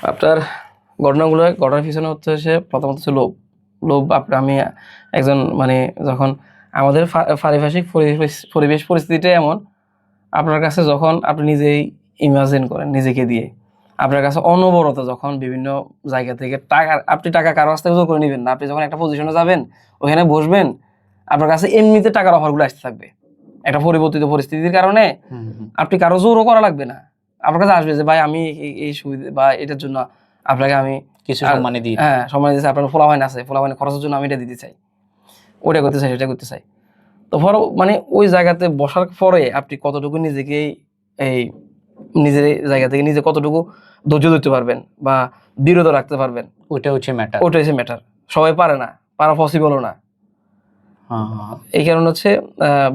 আপনার ঘটনার পিছনে হচ্ছে প্রথমত হচ্ছে লোভ। আমি একজন যখন আমাদের পারিপার্শ্বিক পরিবেশ পরিস্থিতিটা এমন, আপনার কাছে যখন আপনি নিজেই ইমাজিন করেন নিজেকে দিয়ে, আপনার কাছে অনবরত যখন বিভিন্ন জায়গা থেকে আপনি টাকা কারো কাছ থেকে জোর করে নেবেন না। আপনি যখন একটা পজিশনে যাবেন, ওখানে বসবেন, আপনার কাছে এমনিতে টাকার অফারগুলো আসতে থাকবে। একটা পরিবর্তিত পরিস্থিতির কারণে আপনি কারো জোরও করা লাগবে না, আপনার কাছে আসবে যে ভাই আমি এই সুবিধা বা এটার জন্য আপনাকে আমি কিছু সম্মানী দিই। হ্যাঁ, সম্মানী দিচ্ছি। আপনার ফলাফাইন আছে, ফলাফাইন খরচের জন্য আমি এটা দিতে চাই, ওটা করতে চাই, সেটা করতে চাই। তো ওই জায়গাতে বসার পরে আপনি কতটুকু নিজেকে এই নিজের জায়গা থেকে নিজে কতটুকু ধৈর্য ধরতে পারবেন বা বিরত রাখতে পারবেন, ওটা হচ্ছে ম্যাটার। সবাই পারে না, পারা পসিবলও না। এই কারণে হচ্ছে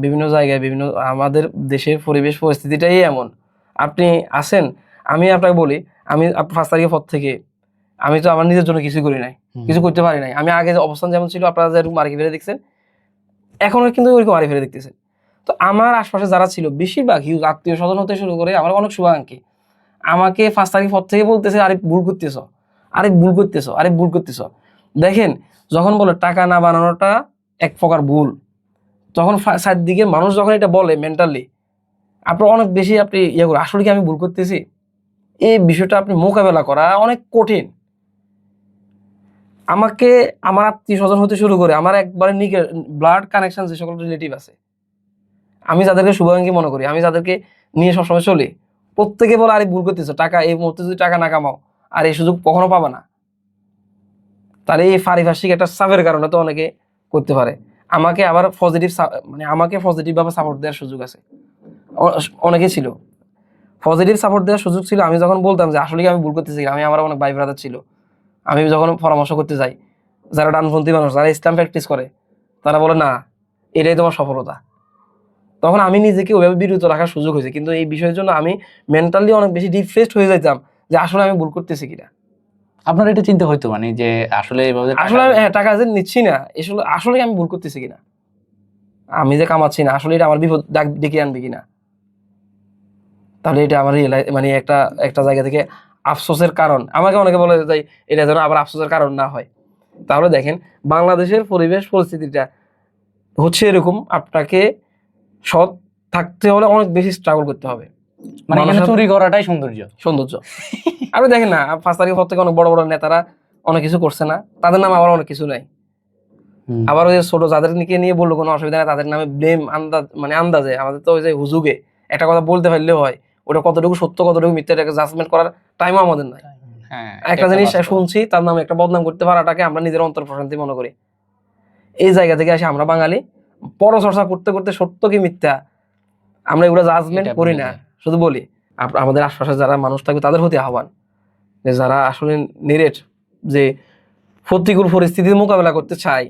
বিভিন্ন জায়গায় বিভিন্ন আমাদের দেশের পরিবেশ পরিস্থিতিটাই এমন। আপনি আছেন, আমি আপনাকে বলি, আমি 5 তারিখের পর থেকে আমি তো আমার নিজের জন্য কিছু করি নাই, কিছু করতে পারি নাই। আমি আগে অবস্থান যেমন ছিল, আপনারা যে মারি ফেলে দেখছেন, এখনো কিন্তু ওইরকম মারি ফেলে দেখতেছেন। তো আমার আশপাশে যারা ছিল বেশিরভাগ হিউজ আত্মীয় স্বজন হতে শুরু করে আমার অনেক শুভাকাঙ্ক্ষী আমাকে 5 তারিখ পর থেকে বলতেছে, আরে ভুল করতেছ, আরে ভুল করতেছ, আরে ভুল করতেছ। দেখেন, যখন বলে টাকা না বানানোটা এক প্রকার ভুল, তখন চারদিকে মানুষ যখন এটা বলে মেন্টালি, আপনার অনেক বেশি আপনি ইয়ে করে আসলে কি আমি ভুল করতেছি, এই বিষয়টা আপনি মোকাবেলা করা অনেক কঠিন। আমাকে আমার আত্মীয় স্বজন হতে শুরু করে আমার একবারে ব্লাড কানেকশন যে সকল রিলেটিভ আছে, আমি যাদেরকে শুভাকাঙ্ক্ষী মনে করি, আমি যাদেরকে নিয়ে সবসময় চলি, প্রত্যেকে বলে আরে ভুল করতেছো, টাকা এই মুহূর্তে যদি টাকা না কামাও আর এই সুযোগ কখনো পাবা না। তাহলে এই পারিপার্শ্বিক একটা চাপের কারণে তো অনেকে করতে পারে। আমাকে আবার আমাকে পজিটিভ ভাবে সাপোর্ট দেওয়ার সুযোগ আছে, অনেকে ছিল পজিটিভ সাপোর্ট দেওয়ার সুযোগ ছিল। আমি যখন বলতাম যে আসলে আমি ভুল করতেছি, আমি আমার অনেক ভাই ব্রাদার ছিল, আমি যখন পরামর্শ করতে যাই, যারা ডানপন্থী মানুষ, যারা ইসলাম প্র্যাকটিস করে, তারা বলে না এটাই তোমার সফলতা। তখন আমি নিজেকে ওইভাবে বিরত রাখার সুযোগ হয়েছে, কিন্তু এই বিষয়ের জন্য আমি মেন্টালি অনেক বেশি ডিপ্রেসড হয়ে যাইতাম যে আসলে আমি ভুল করতেছি কিনা। আপনার এটা চিন্তা হইতো যে আসলে আসলে টাকা যে নিচ্ছি না, আসলে আমি ভুল করতেছি কিনা, আমি যে কামাচ্ছি না, আসলে এটা আমার বিপদ ডেকে আনবে কিনা। তাহলে এটা আমার একটা জায়গা থেকে আফসোসের কারণ। আমাকে অনেকে বলে যে এটা যেন আবার আফসোসের কারণ না হয়। তাহলে দেখেন, বাংলাদেশের পরিবেশ পরিস্থিতিটা হচ্ছে এরকম, আপনাকে সৎ থাকতে হলে অনেক বেশি স্ট্রাগল করতে হবে। চুরি করাটাই সৌন্দর্য। আপনি দেখেন না, 5 তারিখের পর থেকে অনেক বড় বড় নেতারা অনেক কিছু করছে না, তাদের নামে আবার অনেক কিছু নাই। আবার ওই যে ছোট যাদের নিয়ে বললো কোনো অসুবিধা নেই, তাদের নামে ব্লেম আন্দাজে আমাদের তো ওই যে হুজুগে একটা কথা বলতে পারলেও হয়, ওটা কতটুকু সত্য কতটুকু মিথ্যা এটাকে জাজমেন্ট করার টাইমও আমাদের নাই। একটা জিনিস শুনছি, তার নামে একটা বদনাম করতে পারাটাকে আমরা নিজের অন্তর প্রশান্তি মনে করি। এই জায়গা থেকে আসে আমরা বাঙালি পরচর্চা করতে করতে সত্য কি মিথ্যা আমরা এগুলো জাজমেন্ট করি না, শুধু বলি। আমাদের আশপাশে যারা মানুষ থাকবে তাদের প্রতি আহ্বান, যে যারা আসলে নিরেট, যে প্রতিকূল পরিস্থিতির মোকাবেলা করতে চায়,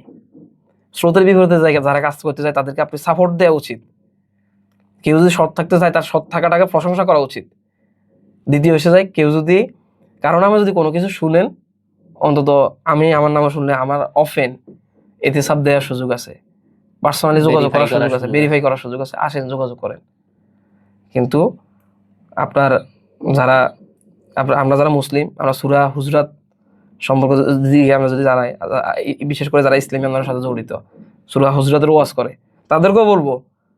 স্রোতের বিপরীতে জায়গা যারা কাজ করতে চায়, তাদেরকে আপনি সাপোর্ট দেওয়া উচিত। কেউ যদি সৎ থাকতে চায়, তার সৎ থাকাটাকে প্রশংসা করা উচিত। দ্বিতীয় এসে যায়, কেউ যদি কারণ নামে যদি কোনো কিছু শুনেন, অন্তত আমি আমার নামে শুনলে আমার অফেন এতে সাব দেওয়ার সুযোগ আছে, পার্সোনালি যোগাযোগ করার সুযোগ আছে, ভেরিফাই করার সুযোগ আছে, আসেন যোগাযোগ করেন। কিন্তু আপনার আমরা যারা মুসলিম, আমরা সূরা হুজরাত সম্পর্কে আমরা যদি জানাই, বিশেষ করে যারা ইসলামী আন্দোলনের সাথে জড়িত, সূরা হুজরাতের ওয়াজ করে, তাদেরকেও বলবো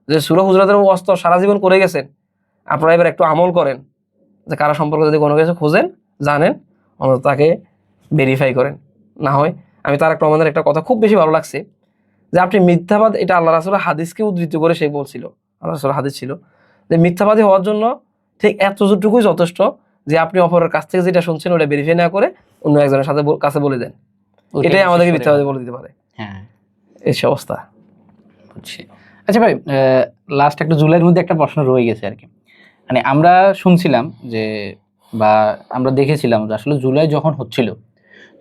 যে সূরা হুজরাতের ওয়াজ তো সারা জীবন করে গেছেন, আপনারা এবার একটু আমল করেন, যে কারা সম্পর্কে যদি কোনো কিছু খোঁজেন, জানেন, অন্তত তাকে ভেরিফাই করেন। না হয় আমি তারেক রহমানের একটা কথা খুব বেশি ভালো লাগছে, যে আপনি মিথ্যাবাদ, এটা আল্লাহ রাসূলের হাদিসকে উদ্ধৃত করে সে বলছিল, আল্লাহ রাসূলের হাদিস ছিল যে মিথ্যাবাদী হওয়ার জন্য ঠিক এতটুকুই যথেষ্ট যে আপনি অপরের কাছ থেকে যেটা শুনছেন ওটা ভেরিফাই না করে অন্য একজনের কাছে বলে দেন, এটাই আমাদেরকে মিথ্যাবাদী বলে দিতে পারে। হ্যাঁ, এই অবস্থা। বুঝছি। আচ্ছা ভাই, লাস্ট একটা জুলাইয়ের মধ্যে একটা প্রশ্ন রয়ে গেছে আর কি। আমরা শুনছিলাম যে, বা আমরা দেখেছিলাম যে আসলে জুলাই যখন হচ্ছিল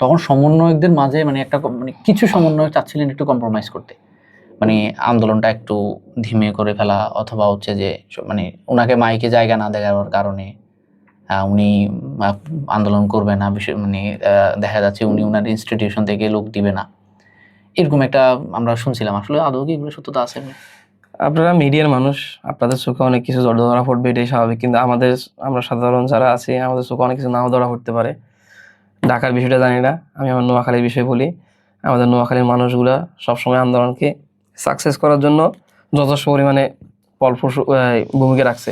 তখন সমন্বয়কদের মাঝে একটা কিছু সমন্বয়ক চাচ্ছিলেন একটু কম্প্রোমাইজ করতে, আন্দোলনটা একটু ধিমে করে ফেলা, অথবা হচ্ছে যে ওনাকে মাইকে জায়গা না দেওয়ার কারণে উনি আন্দোলন করবে না, দেখা যাচ্ছে উনি ওনার ইনস্টিটিউশন থেকে লোক দিবে না, এরকম একটা আমরা শুনছিলাম। আসলে আদৌ কি এগুলো সত্যতা আছে? আপনারা মিডিয়ার মানুষ, আপনাদের চোখে অনেক কিছু ধরা পড়বে, এটাই স্বাভাবিক। কিন্তু আমরা সাধারণ যারা আছি, আমাদের চোখে অনেক কিছু নাও ধরা পড়তে পারে। ঢাকার বিষয়টা জানি না, আমি আমার নোয়াখালীর বিষয় বলি। আমাদের নোয়াখালীর মানুষগুলা সবসময় আন্দোলনকে সাকসেস করার জন্য যথেষ্ট পরিমাণে ফলপ্রসূ ভূমিকা রাখছে।